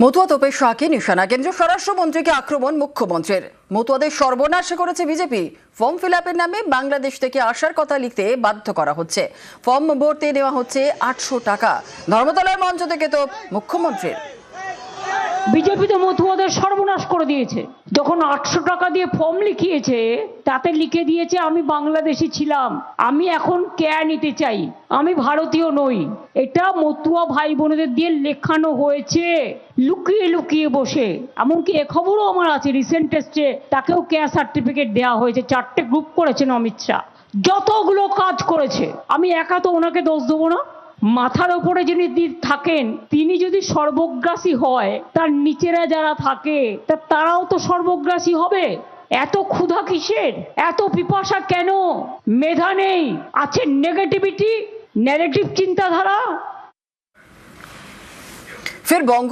মতুয়া তোপের শাকে নিশানা, কেন্দ্রীয় স্বরাষ্ট্রমন্ত্রীকে আক্রমণ মুখ্যমন্ত্রীর। মতুয়াদের সর্বনাশ করেছে বিজেপি। ফর্ম ফিল আপের নামে বাংলাদেশ থেকে আসার কথা লিখতে বাধ্য করা হচ্ছে। ফর্ম ভরতে নেওয়া হচ্ছে 800 টাকা। ধর্মতলার মঞ্চ থেকে তো মুখ্যমন্ত্রীর। বিজেপি তো মতুয়াদের সর্বনাশ করে দিয়েছে। যখন 800 টাকা দিয়ে ফর্ম লিখিয়েছে, তাতে লিখে দিয়েছে আমি বাংলাদেশি ছিলাম, আমি এখন কেয়া নিতে চাই, আমি ভারতীয় নই। এটা মতুয়া ভাই বোনেদের দিয়ে লেখানো হয়েছে লুকিয়ে লুকিয়ে বসে। এমনকি এ খবরও আমার আছে, রিসেন্ট টেস্টে তাকেও কেয়া সার্টিফিকেট দেওয়া হয়েছে। 4টে গ্রুপ করেছেন অমিত শাহ, যতগুলো কাজ করেছে। আমি একা তো ওনাকে দোষ দেবো না। মাথার ওপরে যিনি থাকেন তিনি যদি সর্বগ্রাসী হয়, তার নিচেরা যারা থাকে তারাও তো সর্বগ্রাসী হবে। এত ক্ষুধা কিসের, এত পিপাসা কেন? মেধা নেই, আছে নেগেটিভিটি, নেগেটিভ চিন্তাধারা। ফের বঙ্গ